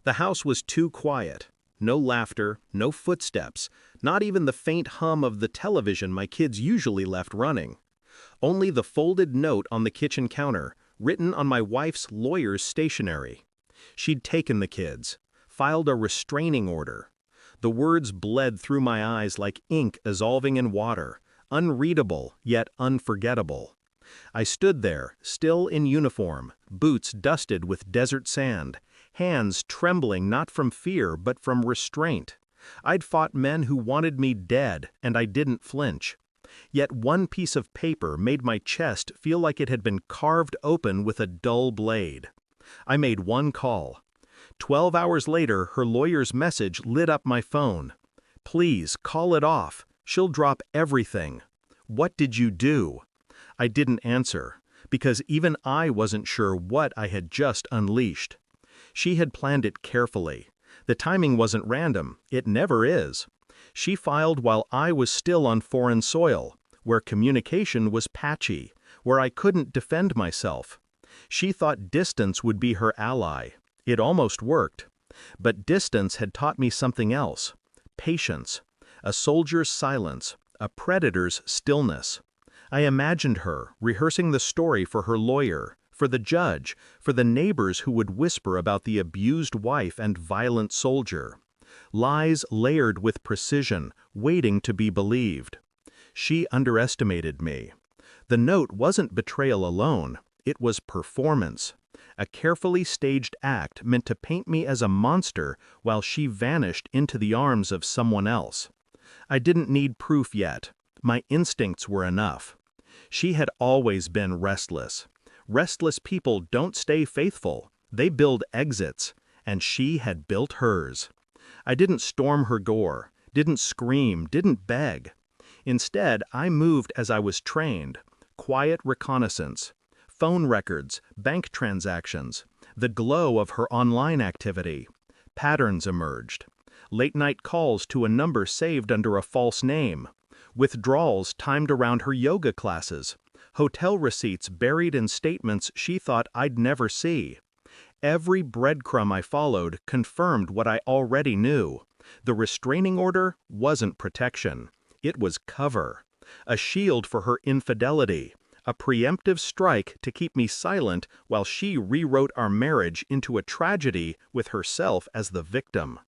The house was too quiet. No laughter, no footsteps, not even the faint hum of the television my kids usually left running. Only the folded note on the kitchen counter, written on my wife's lawyer's stationery. She'd taken the kids, filed a restraining order. The words bled through my eyes like ink dissolving in water, unreadable yet unforgettable. I stood there, still in uniform, boots dusted with desert sand, hands trembling not from fear but from restraint. I'd fought men who wanted me dead, and I didn't flinch. Yet one piece of paper made my chest feel like it had been carved open with a dull blade. I made one call. 12 hours later, her lawyer's message lit up my phone. "Please, call it off. She'll drop everything. What did you do?" I didn't answer, because even I wasn't sure what I had just unleashed. She had planned it carefully. The timing wasn't random, it never is. She filed while I was still on foreign soil, where communication was patchy, where I couldn't defend myself. She thought distance would be her ally. It almost worked. But distance had taught me something else. Patience. A soldier's silence. A predator's stillness. I imagined her, rehearsing the story for her lawyer, for the judge, for the neighbors who would whisper about the abused wife and violent soldier. Lies layered with precision, waiting to be believed. She underestimated me. The note wasn't betrayal alone, it was performance. A carefully staged act meant to paint me as a monster while she vanished into the arms of someone else. I didn't need proof yet. My instincts were enough. She had always been restless. Restless people don't stay faithful, they build exits, and she had built hers. I didn't storm her door, didn't scream, didn't beg. Instead, I moved as I was trained. Quiet reconnaissance. Phone records, bank transactions, the glow of her online activity. Patterns emerged. Late-night calls to a number saved under a false name. Withdrawals timed around her yoga classes. Hotel receipts buried in statements she thought I'd never see. Every breadcrumb I followed confirmed what I already knew. The restraining order wasn't protection. It was cover. A shield for her infidelity. A preemptive strike to keep me silent while she rewrote our marriage into a tragedy with herself as the victim.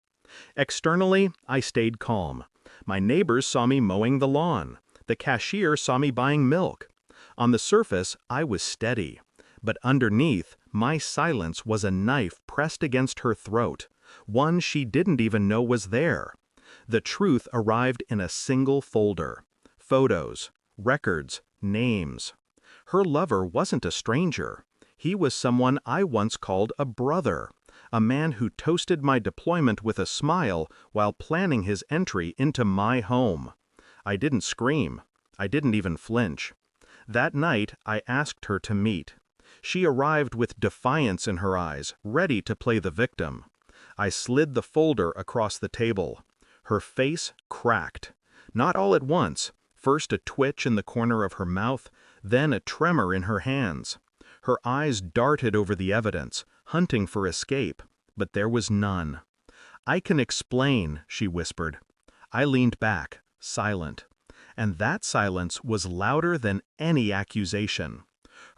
Externally, I stayed calm. My neighbors saw me mowing the lawn. The cashier saw me buying milk. On the surface, I was steady. But underneath, my silence was a knife pressed against her throat, one she didn't even know was there. The truth arrived in a single folder. Photos, records, names. Her lover wasn't a stranger. He was someone I once called a brother, a man who toasted my deployment with a smile while planning his entry into my home. I didn't scream. I didn't even flinch. That night, I asked her to meet. She arrived with defiance in her eyes, ready to play the victim. I slid the folder across the table. Her face cracked. Not all at once. First a twitch in the corner of her mouth, then a tremor in her hands. Her eyes darted over the evidence, hunting for escape, but there was none. "I can explain," she whispered. I leaned back, silent. And that silence was louder than any accusation.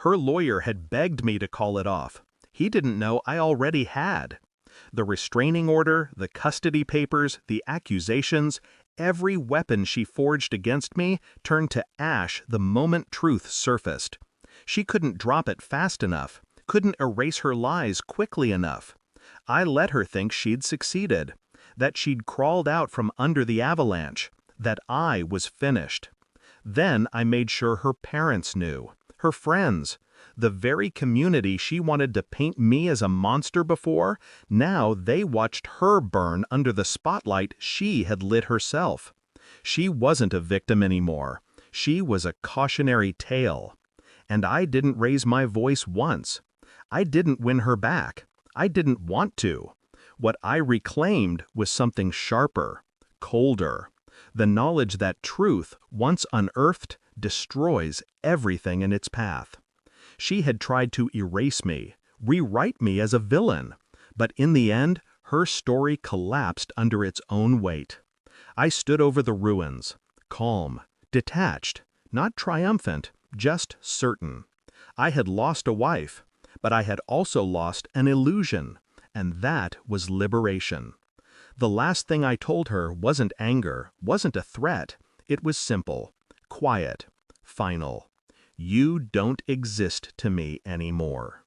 Her lawyer had begged me to call it off. He didn't know I already had. The restraining order, the custody papers, the accusations, every weapon she forged against me turned to ash the moment truth surfaced. She couldn't drop it fast enough, couldn't erase her lies quickly enough. I let her think she'd succeeded, that she'd crawled out from under the avalanche, that I was finished. Then I made sure her parents knew, her friends. The very community she wanted to paint me as a monster before, now they watched her burn under the spotlight she had lit herself. She wasn't a victim anymore. She was a cautionary tale. And I didn't raise my voice once. I didn't win her back. I didn't want to. What I reclaimed was something sharper, colder. The knowledge that truth, once unearthed, destroys everything in its path. She had tried to erase me, rewrite me as a villain, but in the end, Her story collapsed under its own weight. I stood over the ruins, calm, detached, not triumphant, just certain. I had lost a wife, but I had also lost an illusion, and that was liberation. The last thing I told her wasn't anger, wasn't a threat. It was simple, quiet, final. You don't exist to me anymore.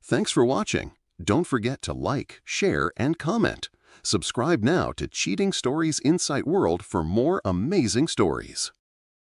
Thanks for watching. Don't forget to like, share, and comment. Subscribe now to Cheating Stories Insight World for more amazing stories.